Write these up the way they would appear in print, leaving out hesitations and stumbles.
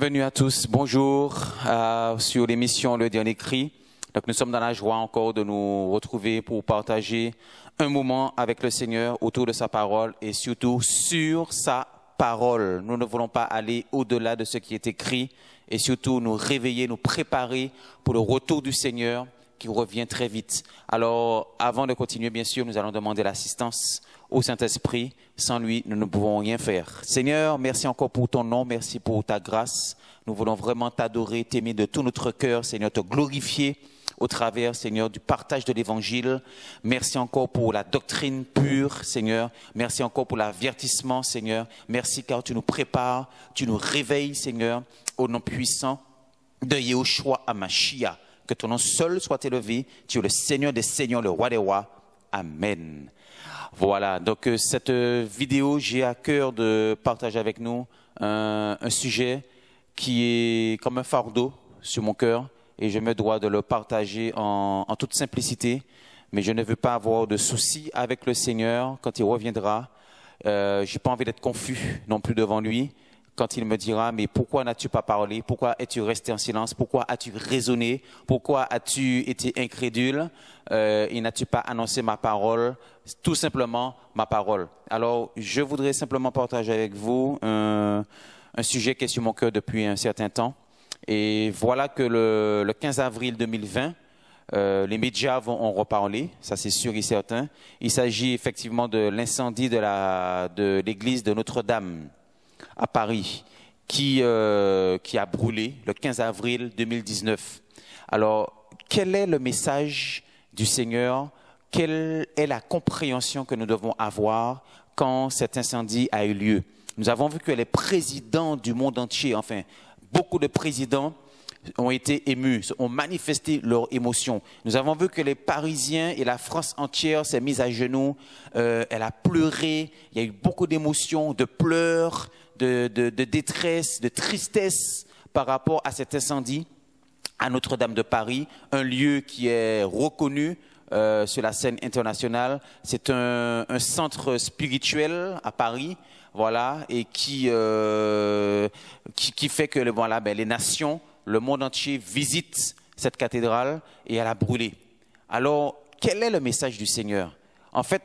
Bienvenue à tous, bonjour sur l'émission Le Dernier Cri. Donc nous sommes dans la joie encore de nous retrouver pour partager un moment avec le Seigneur autour de sa parole et surtout sur sa parole. Nous ne voulons pas aller au-delà de ce qui est écrit et surtout nous réveiller, nous préparer pour le retour du Seigneur qui revient très vite. Alors avant de continuer, bien sûr, nous allons demander l'assistance au Saint-Esprit. Sans lui, nous ne pouvons rien faire. Seigneur, merci encore pour ton nom, merci pour ta grâce. Nous voulons vraiment t'adorer, t'aimer de tout notre cœur, Seigneur, te glorifier au travers, Seigneur, du partage de l'Évangile. Merci encore pour la doctrine pure, Seigneur. Merci encore pour l'avertissement, Seigneur. Merci car tu nous prépares, tu nous réveilles, Seigneur, au nom puissant de Yahushua HaMashiach. Que ton nom seul soit élevé. Tu es le Seigneur des Seigneurs, le Roi des Rois. Amen. Voilà, donc cette vidéo, j'ai à cœur de partager avec nous un sujet qui est comme un fardeau sur mon cœur et je me dois de le partager en toute simplicité, mais je ne veux pas avoir de soucis avec le Seigneur quand il reviendra. Je n'ai pas envie d'être confus non plus devant lui quand il me dira, mais pourquoi n'as-tu pas parlé? Pourquoi es-tu resté en silence? Pourquoi as-tu raisonné? Pourquoi as-tu été incrédule? Et n'as-tu pas annoncé ma parole? Tout simplement ma parole. Alors, je voudrais simplement partager avec vous un sujet qui est sur mon cœur depuis un certain temps. Et voilà que le 15 avril 2020, les médias vont en reparler, ça c'est sûr et certain. Il s'agit effectivement de l'incendie de l'église de Notre-Dame à Paris, qui a brûlé le 15 avril 2019. Alors, quel est le message du Seigneur? Quelle est la compréhension que nous devons avoir quand cet incendie a eu lieu? Nous avons vu que les présidents du monde entier, enfin, beaucoup de présidents ont été émus, ont manifesté leur émotion. Nous avons vu que les Parisiens et la France entière s'est mise à genoux, elle a pleuré, il y a eu beaucoup d'émotions, de pleurs, de détresse, de tristesse par rapport à cet incendie à Notre-Dame de Paris, un lieu qui est reconnu sur la scène internationale. C'est un centre spirituel à Paris, voilà, et qui fait que voilà, les nations, le monde entier visite cette cathédrale et elle a brûlé. Alors, quel est le message du Seigneur? En fait,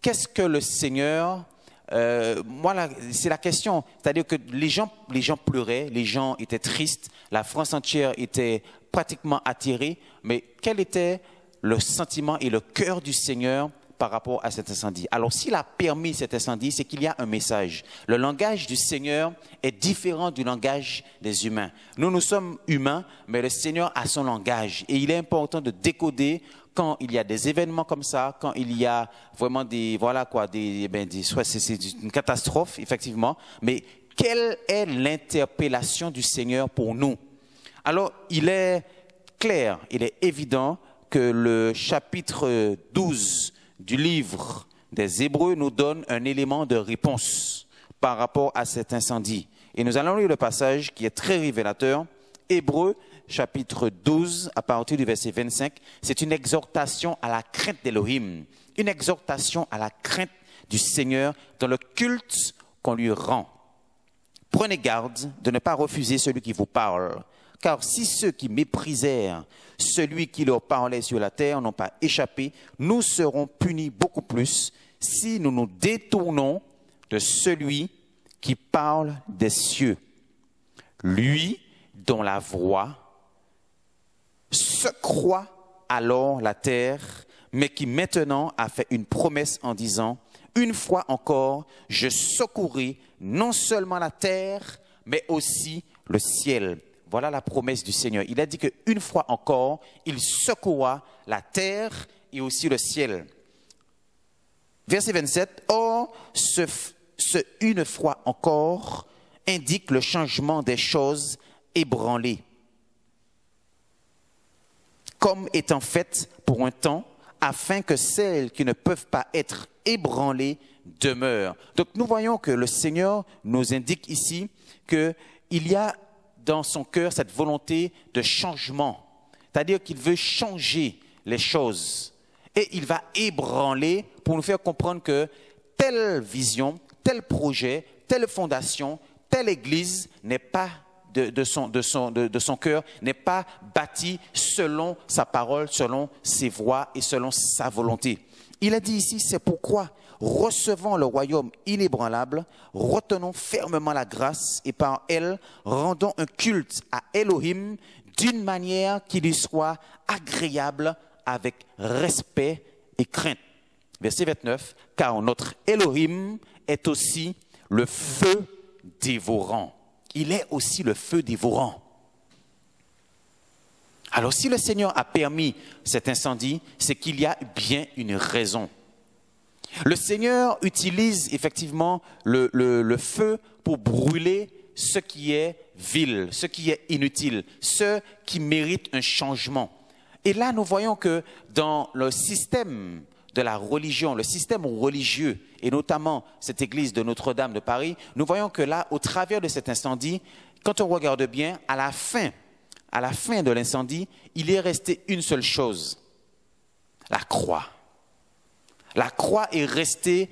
qu'est-ce que le Seigneur... c'est la question. C'est-à-dire que les gens pleuraient, les gens étaient tristes, la France entière était pratiquement atterrée, mais quel était le sentiment et le cœur du Seigneur par rapport à cet incendie? Alors, s'il a permis cet incendie, c'est qu'il y a un message. Le langage du Seigneur est différent du langage des humains. Nous sommes humains, mais le Seigneur a son langage. Et il est important de décoder quand il y a des événements comme ça, quand il y a vraiment c'est une catastrophe, effectivement. Mais quelle est l'interpellation du Seigneur pour nous? Alors, il est clair, il est évident que le chapitre 12 du livre des Hébreux nous donne un élément de réponse par rapport à cet incendie. Et nous allons lire le passage qui est très révélateur. Hébreux, chapitre 12, à partir du verset 25. C'est une exhortation à la crainte d'Élohim, une exhortation à la crainte du Seigneur dans le culte qu'on lui rend. Prenez garde de ne pas refuser celui qui vous parle, car si ceux qui méprisèrent celui qui leur parlait sur la terre n'ont pas échappé, nous serons punis beaucoup plus si nous nous détournons de celui qui parle des cieux. Lui dont la voix se croit alors la terre, mais qui maintenant a fait une promesse en disant, une fois encore, je secourrai non seulement la terre, mais aussi le ciel. Voilà la promesse du Seigneur. Il a dit qu'une fois encore, il secourra la terre et aussi le ciel. Verset 27, or, ce une fois encore indique le changement des choses ébranlées, comme étant faites pour un temps, afin que celles qui ne peuvent pas être ébranlées demeurent. Donc nous voyons que le Seigneur nous indique ici qu'il y a dans son cœur cette volonté de changement, c'est-à-dire qu'il veut changer les choses et il va ébranler pour nous faire comprendre que telle vision, tel projet, telle fondation, telle église n'est pas de son cœur n'est pas bâti selon sa parole, selon ses voies et selon sa volonté. Il a dit ici, c'est pourquoi, recevant le royaume inébranlable, retenons fermement la grâce et par elle, rendons un culte à Elohim d'une manière qui lui soit agréable avec respect et crainte. Verset 29, car notre Elohim est aussi le feu dévorant. Il est aussi le feu dévorant. Alors si le Seigneur a permis cet incendie, c'est qu'il y a bien une raison. Le Seigneur utilise effectivement le feu pour brûler ce qui est vil, ce qui est inutile, ce qui mérite un changement. Et là, nous voyons que dans le système de la religion, le système religieux, et notamment cette église de Notre-Dame de Paris, nous voyons que là, au travers de cet incendie, quand on regarde bien, à la fin de l'incendie, il est resté une seule chose, la croix. La croix est restée,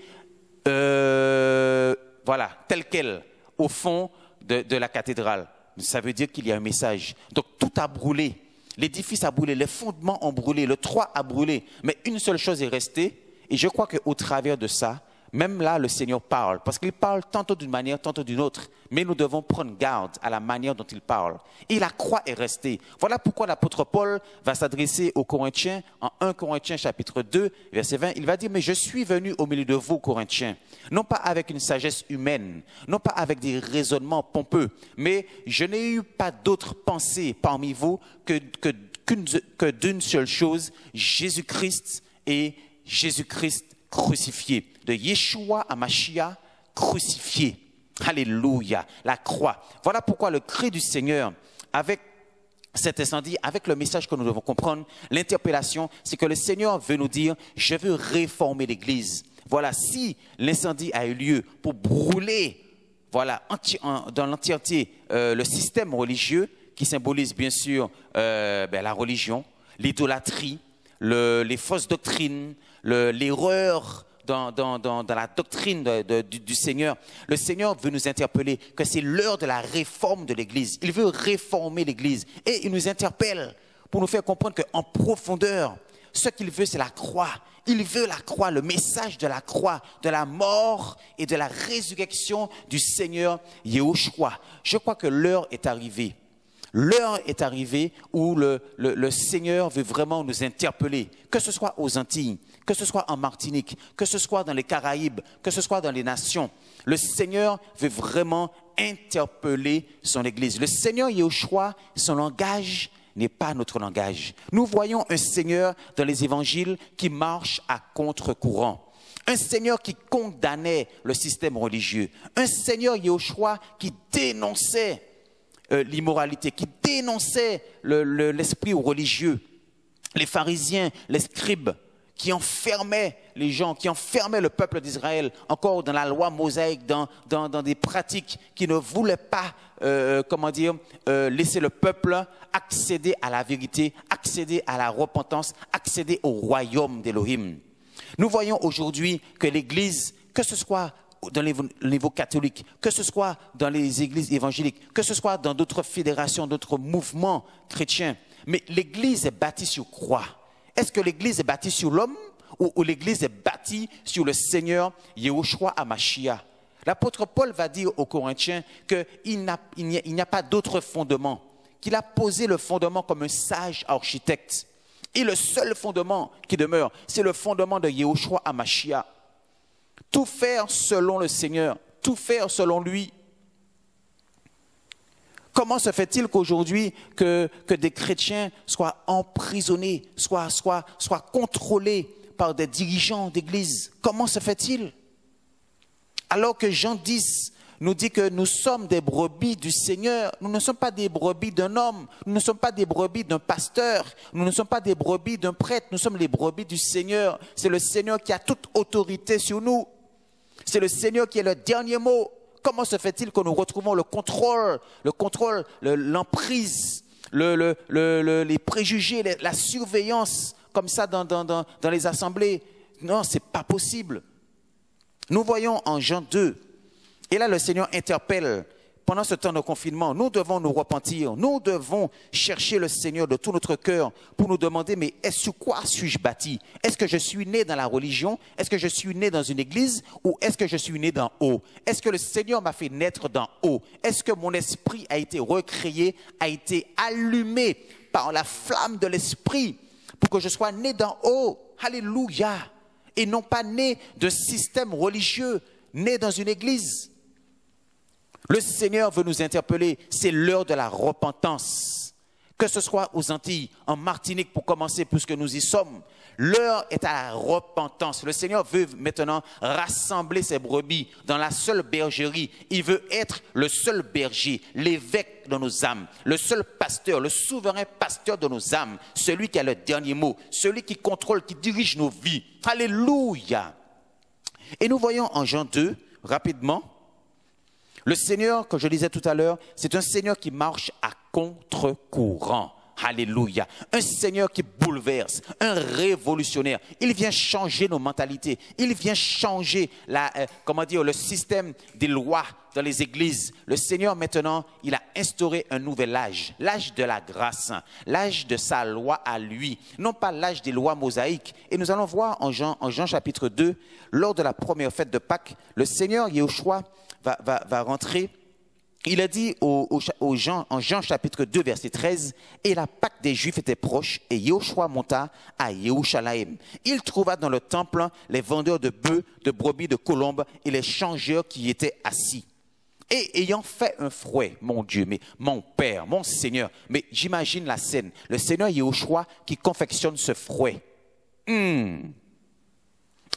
voilà, telle qu'elle, au fond de la cathédrale. Ça veut dire qu'il y a un message. Donc tout a brûlé. L'édifice a brûlé, les fondements ont brûlé, le toit a brûlé. Mais une seule chose est restée. Et je crois qu'au travers de ça, même là, le Seigneur parle. Parce qu'il parle tantôt d'une manière, tantôt d'une autre. Mais nous devons prendre garde à la manière dont il parle. Et la croix est restée. Voilà pourquoi l'apôtre Paul va s'adresser aux Corinthiens en 1 Corinthiens chapitre 2, verset 20. Il va dire, mais je suis venu au milieu de vous, Corinthiens, non pas avec une sagesse humaine, non pas avec des raisonnements pompeux, mais je n'ai eu pas d'autre pensée parmi vous que d'une seule chose, Jésus-Christ et Jésus-Christ crucifié. De Yeshua à Mashiach crucifié. Alléluia, la croix. Voilà pourquoi le cri du Seigneur, avec cet incendie, avec le message que nous devons comprendre, l'interpellation, c'est que le Seigneur veut nous dire, je veux réformer l'Église. Voilà, si l'incendie a eu lieu pour brûler, voilà, dans l'entièreté, le système religieux, qui symbolise bien sûr la religion, l'idolâtrie, les fausses doctrines, l'erreur dans la doctrine du Seigneur. Le Seigneur veut nous interpeller que c'est l'heure de la réforme de l'Église. Il veut réformer l'Église et il nous interpelle pour nous faire comprendre qu'en profondeur, ce qu'il veut, c'est la croix. Il veut la croix, le message de la croix, de la mort et de la résurrection du Seigneur Yahushua. Je crois que l'heure est arrivée. L'heure est arrivée où le Seigneur veut vraiment nous interpeller, que ce soit aux Antilles, que ce soit en Martinique, que ce soit dans les Caraïbes, que ce soit dans les nations. Le Seigneur veut vraiment interpeller son Église. Le Seigneur Yahushua, son langage n'est pas notre langage. Nous voyons un Seigneur dans les évangiles qui marche à contre-courant. Un Seigneur qui condamnait le système religieux. Un Seigneur Yahushua qui dénonçait l'immoralité, qui dénonçait l'esprit religieux, les pharisiens, les scribes, qui enfermaient les gens, qui enfermaient le peuple d'Israël, encore dans la loi mosaïque, dans des pratiques qui ne voulaient pas, laisser le peuple accéder à la vérité, accéder à la repentance, accéder au royaume d'Élohim. Nous voyons aujourd'hui que l'Église, que ce soit dans le niveau catholique, que ce soit dans les églises évangéliques, que ce soit dans d'autres fédérations, d'autres mouvements chrétiens. Mais l'Église est bâtie sur quoi? Est-ce que l'Église est bâtie sur l'homme ou l'Église est bâtie sur le Seigneur Yahushua HaMashiach? L'apôtre Paul va dire aux Corinthiens qu'il n'y a pas d'autre fondement, qu'il a posé le fondement comme un sage architecte. Et le seul fondement qui demeure, c'est le fondement de Yahushua HaMashiach. Tout faire selon le Seigneur, tout faire selon lui. Comment se fait-il qu'aujourd'hui, que des chrétiens soient emprisonnés, soient contrôlés par des dirigeants d'église? Comment se fait-il? Alors que Jean 10 nous dit que nous sommes des brebis du Seigneur, nous ne sommes pas des brebis d'un homme, nous ne sommes pas des brebis d'un pasteur, nous ne sommes pas des brebis d'un prêtre, nous sommes les brebis du Seigneur. C'est le Seigneur qui a toute autorité sur nous. C'est le Seigneur qui est le dernier mot. Comment se fait-il que nous retrouvons le contrôle, l'emprise, les préjugés, la surveillance comme ça dans les assemblées? Non, ce n'est pas possible. Nous voyons en Jean 2, et là le Seigneur interpelle pendant ce temps de confinement, nous devons nous repentir. Nous devons chercher le Seigneur de tout notre cœur pour nous demander, mais sur quoi suis-je bâti? Est-ce que je suis né dans la religion? Est-ce que je suis né dans une église? Ou est-ce que je suis né d'en haut? Est-ce que le Seigneur m'a fait naître d'en haut? Est-ce que mon esprit a été recréé, a été allumé par la flamme de l'esprit pour que je sois né d'en haut? Alléluia! Et non pas né de système religieux, né dans une église. Le Seigneur veut nous interpeller, c'est l'heure de la repentance. Que ce soit aux Antilles, en Martinique pour commencer, puisque nous y sommes, l'heure est à la repentance. Le Seigneur veut maintenant rassembler ses brebis dans la seule bergerie. Il veut être le seul berger, l'évêque de nos âmes, le seul pasteur, le souverain pasteur de nos âmes, celui qui a le dernier mot, celui qui contrôle, qui dirige nos vies. Alléluia! Et nous voyons en Jean 2, rapidement, le Seigneur, comme je disais tout à l'heure, c'est un Seigneur qui marche à contre-courant. Alléluia. Un Seigneur qui bouleverse, un révolutionnaire. Il vient changer nos mentalités. Il vient changer le système des lois dans les églises. Le Seigneur, maintenant, il a instauré un nouvel âge. L'âge de la grâce. L'âge de sa loi à lui. Non pas l'âge des lois mosaïques. Et nous allons voir en Jean chapitre 2, lors de la première fête de Pâques, le Seigneur Yahushua va rentrer. Il a dit en Jean chapitre 2 verset 13, « Et la Pâque des Juifs était proche, et Yahushua monta à Yerushalayim. Il trouva dans le temple les vendeurs de bœufs, de brebis, de colombes et les changeurs qui y étaient assis. Et ayant fait un fouet, mon Dieu, mais mon Père, mon Seigneur, mais j'imagine la scène, le Seigneur Yahushua qui confectionne ce fouet.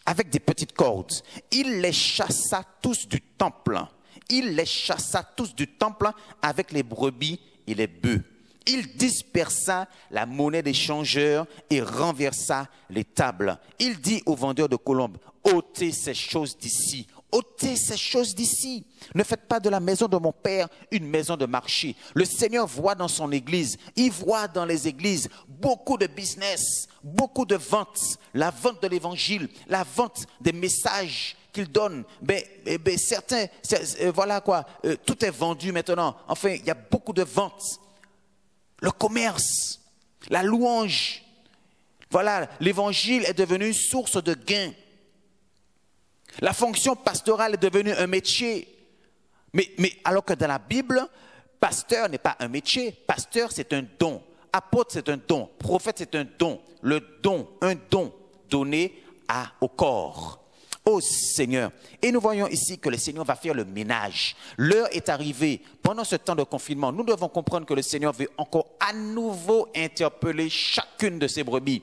Avec des petites cordes, il les chassa tous du temple. Il les chassa tous du temple avec les brebis et les bœufs. Il dispersa la monnaie des changeurs et renversa les tables. Il dit aux vendeurs de colombes, ôtez ces choses d'ici. Ôtez ces choses d'ici. Ne faites pas de la maison de mon Père une maison de marché. Le Seigneur voit dans son église, il voit dans les églises beaucoup de business, beaucoup de ventes. La vente de l'évangile, la vente des messages qu'il donne. Certains, voilà quoi, tout est vendu maintenant. Enfin, il y a beaucoup de ventes. Le commerce, la louange. Voilà, l'évangile est devenu source de gain. La fonction pastorale est devenue un métier. Mais alors que dans la Bible, pasteur n'est pas un métier. Pasteur, c'est un don. Apôtre, c'est un don. Prophète, c'est un don. Le don, un don donné au corps. Ô Seigneur. Et nous voyons ici que le Seigneur va faire le ménage. L'heure est arrivée. Pendant ce temps de confinement, nous devons comprendre que le Seigneur veut encore à nouveau interpeller chacune de ses brebis.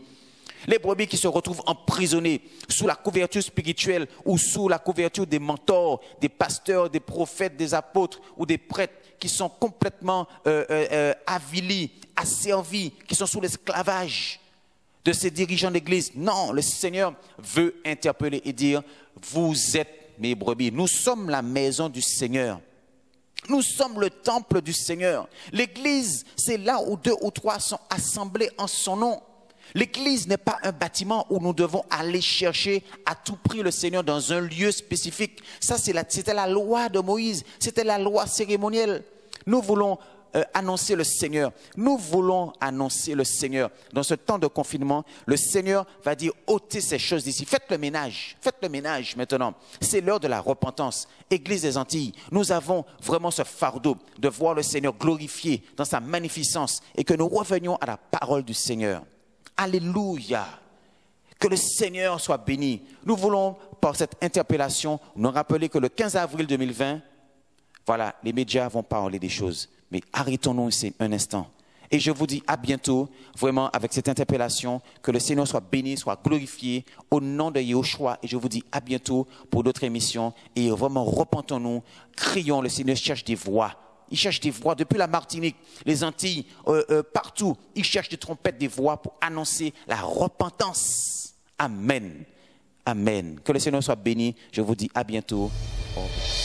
Les brebis qui se retrouvent emprisonnées sous la couverture spirituelle ou sous la couverture des mentors, des pasteurs, des prophètes, des apôtres ou des prêtres qui sont complètement avilis, asservis, qui sont sous l'esclavage de ces dirigeants d'église. Non, le Seigneur veut interpeller et dire, vous êtes mes brebis. Nous sommes la maison du Seigneur. Nous sommes le temple du Seigneur. L'église, c'est là où 2 ou 3 sont assemblés en son nom. L'église n'est pas un bâtiment où nous devons aller chercher à tout prix le Seigneur dans un lieu spécifique. Ça, c'était la loi de Moïse, c'était la loi cérémonielle. Nous voulons annoncer le Seigneur. Nous voulons annoncer le Seigneur. Dans ce temps de confinement, le Seigneur va dire, ôtez ces choses d'ici. Faites le ménage maintenant. C'est l'heure de la repentance. Église des Antilles, nous avons vraiment ce fardeau de voir le Seigneur glorifié dans sa magnificence et que nous revenions à la parole du Seigneur. Alléluia. Que le Seigneur soit béni. Nous voulons, par cette interpellation, nous rappeler que le 15 avril 2020, voilà, les médias vont parler des choses. Mais arrêtons-nous ici un instant. Et je vous dis à bientôt, vraiment, avec cette interpellation, que le Seigneur soit béni, soit glorifié, au nom de Yahushua. Et je vous dis à bientôt pour d'autres émissions. Et vraiment, repentons-nous, crions, le Seigneur cherche des voix. Il cherche des voix depuis la Martinique, les Antilles, partout. Il cherche des trompettes, des voix pour annoncer la repentance. Amen. Amen. Que le Seigneur soit béni. Je vous dis à bientôt. Au revoir.